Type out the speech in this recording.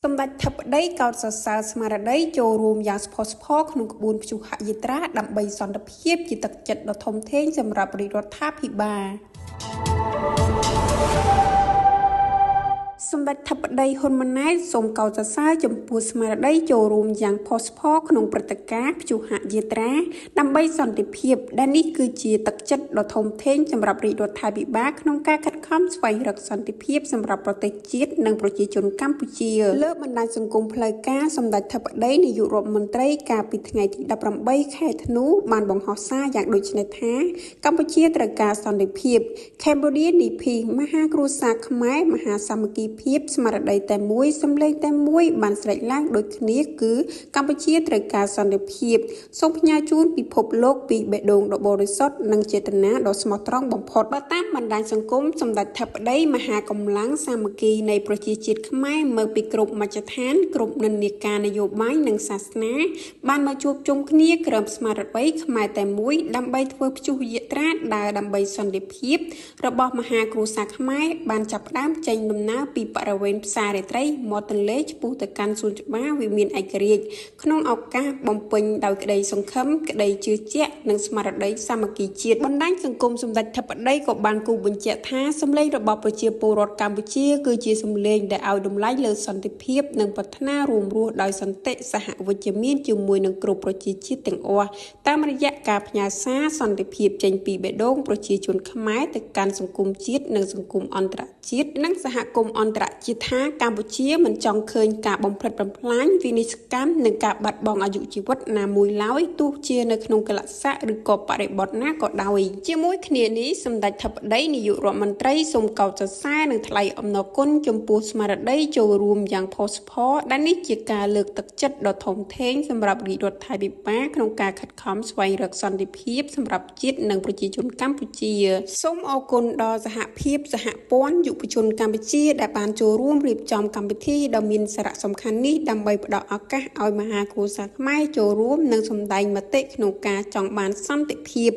សម្ដេចធិបតីកោតសរសើរស្មារតីចូលរួមយ៉ាងស្ផុតស្ផល់ក្នុងក្បួនព្យុហយាត្រាដើម្បីសន្តិភាពជាទឹកចិត្តដ៏ធំធេងសម្រាប់រាជរដ្ឋាភិបាលសម្ដេចធិបតីហ៊ុនម៉ាណែតសូមកោតសរសើរចំពោះស្មារតីចូលរួមយ៉ាងផុសផុលក្នុងព្រឹត្តិការណ៍ព្យុហយាត្រាដើម្បីសន្តិភាពដែលនេះគឺជាទឹកចិត្តដ៏ធំធេងសម្រាប់រាជរដ្ឋាភិបាលក្នុងការខិតខំស្វែងរកសន្តិភាពសម្រាប់ប្រទេសជាតិនិងប្រជាជនកម្ពុជាលើបណ្ដាញសង្គមផ្លូវការសម្ដេចធិបតីនាយករដ្ឋមន្ត្រីកាលពីថ្ងៃទី18ខែធ្នូបានបង្ហោះសារយ៉ាងដូចនេះថាកម្ពុជាត្រូវការសន្តិភាព Cambodia នីភីមហាគ្រួសារខ្មែរមហាសាមគ្គីភាពស្មារតីតែមួយសម្លេងតែមួយបានស្រេចឡើងដូចគ្នាគឺកម្ពុជាត្រូវការសន្តិភាពសូមផ្ញើជូនពិភពលោកពីបេះដូងដ៏បរិសុទ្ធនិងចេតនាដ៏ស្មោះត្រង់បំផុតបើតាមបណ្ដាញសង្គមសម្ដេចធិបតីមហាកម្លាំងសាមគ្គីនៃប្រជាជាតិខ្មែរមកពីគ្រប់មជ្ឈដ្ឋានគ្រប់និន្នាការនយោបាយនិងសាសនាបានមកជួបជុំគ្នាក្រោមស្មារតីខ្មែរតែមួយដើម្បីធ្វើព្យុហយាត្រាដើរដើម្បីសន្តិភាពរបស់មហាគ្រួសារខ្មែរបានចាប់ផ្ដើមចេញដំណើរពីបរិវេណផ្សាររាត្រីមាត់ទន្លេឆ្ពោះទៅកាន់សួនច្បារវិមានឯករាជ្យក្នុងឱកាសបំពេញដោយក្តីសង្ឃឹមក្តីជឿជាក់និងស្មារតីសាមគ្គីជាតិបណ្ដាញសង្គមសម្ដេចធិបតីក៏បានគូបញ្ជាក់ថាសម្លេងរបស់ប្រជាពលរដ្ឋកម្ពុជាគឺជាសម្លេងដែលឲ្យតម្លៃលើសន្តិភាពនិងប្រាថ្នារួមរស់ដោយសន្តិសហវិជ្ជមានជាមួយនឹងគ្រប់ប្រជាជាតិទាំងអស់តាមរយៈការផ្ញើសារសន្តិភាពចេញពីបេះដូងប្រជាជនខ្មែរទៅកាន់សង្គមជាតិនិងសង្គមអន្តរជាតិនិងសហគមន៍អន្តរជាតិថាកម្ពុជាមិនចង់ឃើញការបំផ្លិចបំផ្លាញវិនិស្សកម្មនិងការបាត់បង់អាយុជីវិតណាមួយឡើយទោះជានៅក្នុងកលស័កឬក៏បរិបទណាក៏ដោយជាមួយគ្នានេះសម្ដេចធិបតីនាយករដ្ឋមន្ត្រីសូមកោតសរសើរនិងថ្លែងអំណរគុណចំពោះស្មារតីចូលរួមយ៉ាងផុសផុលដែលនេះជាការលើកទឹកចិត្តដ៏ធំធេងសម្រាប់រាជរដ្ឋាភិបាលក្នុងការខិតខំស្វែងរកសន្តិភាពសម្រាប់ជាតិនិងប្រជាជនកម្ពុជាសូមអរគុណដល់សហភាពសហព័ន្ធយុវជនកម្ពុជាដែលបានចូលរួមរៀបចំកម្មវិធីដ៏មានសារៈសំខាន់នេះដើម្បីផ្ដល់ឱកាសឲ្យមហាគ្រួសារខ្មែរចូលរួមនិងសម្ដែងមតិក្នុងការចង់បានសន្តិភាព